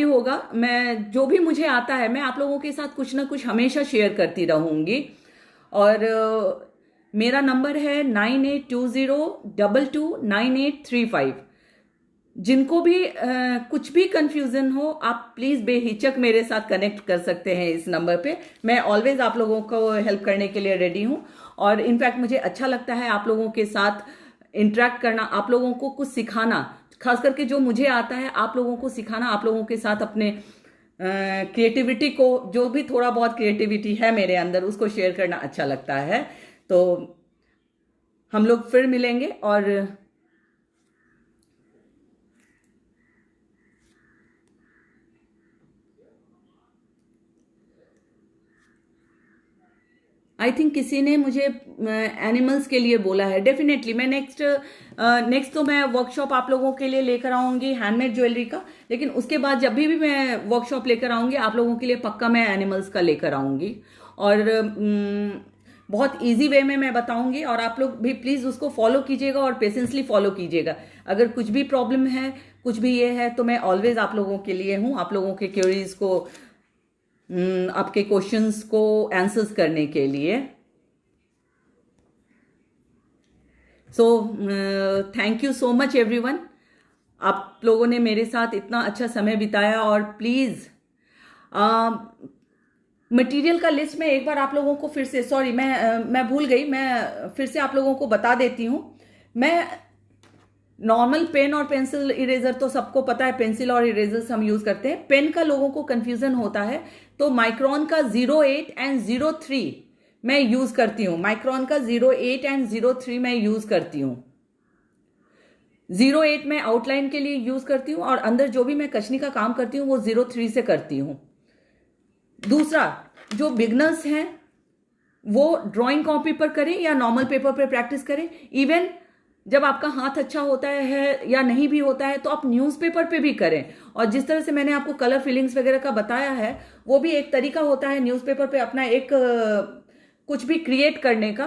A: होगा मैं, जो भी मुझे आता है, मैं आप लोगों के साथ कुछ ना कुछ हमेशा शेयर करती रहूंगी। और मेरा नंबर है 9820229835। जिनको भी कुछ भी कंफ्यूजन हो, आप प्लीज बेहिचक मेरे साथ कनेक्ट कर सकते हैं इस नंबर पे। मैं ऑलवेज आप लोगों को हेल्प करने के लिए रेडी हूं, और इनफैक्ट मुझे अच्छा लगता है आप लोगों के साथ इंटरेक्ट करना, आप लोगों को कुछ सिखाना, खास करके जो मुझे आता है आप लोगों को सिखाना, आप लोगों के साथ अपने क्रिएटिविटी को, जो भी थोड़ा बहुत क्रिएटिविटी है मेरे अंदर, उसको शेयर करना अच्छा लगता है। तो हम लोग फिर मिलेंगे, और आई थिंक किसी ने मुझे एनिमल्स के लिए बोला है। डेफिनेटली मैं नेक्स्ट तो मैं वर्कशॉप आप लोगों के लिए लेकर आऊंगी हैंडमेड ज्वेलरी का, लेकिन उसके बाद जब भी मैं वर्कशॉप लेकर आऊंगी आप लोगों के लिए पक्का मैं एनिमल्स का लेकर आऊंगी, और बहुत इजी वे में मैं बताऊंगी, और आप लोग भी प्लीज उसको फॉलो कीजिएगा और पेशेंसली फॉलो कीजिएगा। अगर कुछ भी प्रॉब्लम है, कुछ भी ये है, तो मैं ऑलवेज आप लोगों के लिए हूं, आप लोगों के क्वेरीज को, आपके क्वेश्चंस को आंसर्स करने के लिए। So thank you so much everyone, आप लोगों ने मेरे साथ इतना अच्छा समय बिताया। और प्लीज मटेरियल का लिस्ट में एक बार आप लोगों को फिर से, सॉरी मैं भूल गई, मैं फिर से आप लोगों को बता देती हूं। मैं नॉर्मल पेन और पेंसिल इरेजर तो सबको पता है, पेंसिल और इरेजर्स हम यूज करते हैं। पेन का लोगों को कंफ्यूजन होता है, तो माइक्रॉन का 08 एंड 03 मैं यूज करती हूं। माइक्रॉन का 08 एंड 03 मैं यूज करती हूं। 08 मैं आउटलाइन के लिए यूज करती हूं, और अंदर जो भी मैं कचनी का काम करती हूं वो 03 से करती हूं। दूसरा, जो बिगनर्स हैं वो ड्राइंग कॉपी पर करें या नॉर्मल पेपर पर प्रैक्टिस करें। इवन जब आपका हाथ अच्छा होता है या नहीं भी होता है, तो आप न्यूज़पेपर पे भी करें। और जिस तरह से मैंने आपको कलर फिलिंग्स वगैरह का बताया है, वो भी एक तरीका होता है न्यूज़पेपर पे अपना एक कुछ भी क्रिएट करने का।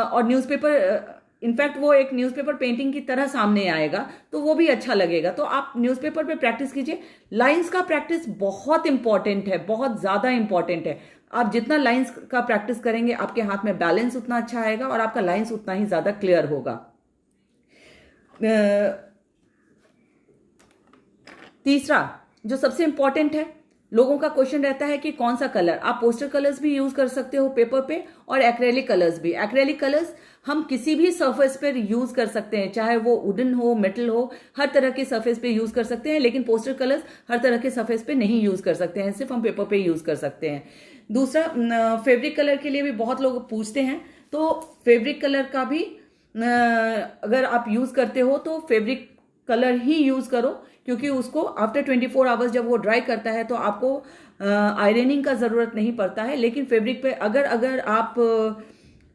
A: और न्यूज़पेपर, इनफैक्ट वो एक न्यूज़पेपर पेंटिंग की तरह सामने आएगा, तो वो भी अच्छा लगेगा। तो आप न्यूज़पेपर पे प्रैक्टिस कीजिए। लाइंस का प्रैक्टिस बहुत इंपॉर्टेंट है, बहुत ज्यादा इंपॉर्टेंट है। आप जितना लाइंस का प्रैक्टिस करेंगे, आपके हाथ में बैलेंस उतना अच्छा आएगा, और आपका लाइंस उतना ही ज्यादा क्लियर होगा। तीसरा, जो सबसे इंपॉर्टेंट है, लोगों का क्वेश्चन रहता है कि कौन सा कलर। आप पोस्टर कलर्स भी यूज कर सकते हो पेपर पे, और एक्रेलिक कलर्स भी। एक्रेलिक कलर्स हम किसी भी सरफेस पर यूज कर सकते हैं, चाहे वो वुडन हो, मेटल हो, हर तरह के सरफेस पे यूज कर सकते हैं, लेकिन पोस्टर कलर्स हर तरह के सरफेस पे नहीं यूज कर सकते हैं, सिर्फ हम पेपर पे यूज कर सकते हैं। दूसरा, फैब्रिक कलर के लिए भी बहुत लोग पूछते हैं, तो फैब्रिक कलर का भी अगर आप यूज करते हो तो फैब्रिक कलर ही यूज करो, क्योंकि उसको आफ्टर 24 आवर्स जब वो ड्राई करता है तो आपको आयरनिंग का जरूरत नहीं पड़ता है। लेकिन फैब्रिक पे अगर अगर आप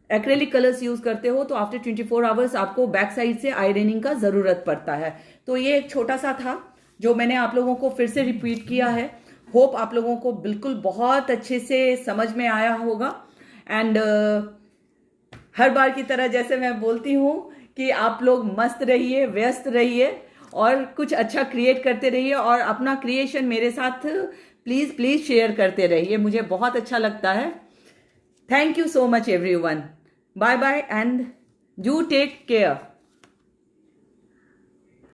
A: एक्रेलिक कलर्स यूज करते हो तो आफ्टर 24 आवर्स आपको बैक साइड से आयरनिंग का जरूरत पड़ता है। तो ये एक छोटा सा था जो मैंने आप लोगों को फिर से रिपीट किया है। होप आप लोगों को बिल्कुल बहुत अच्छे से समझ में आया होगा। एंड हर बार की तरह जैसे मैं बोलती हूँ कि आप लोग मस्त रहिए, व्यस्त रहिए और कुछ अच्छा क्रिएट करते रहिए, और अपना क्रिएशन मेरे साथ प्लीज प्लीज शेयर करते रहिए, मुझे बहुत अच्छा लगता है। Thank you so much everyone, bye bye and do take care.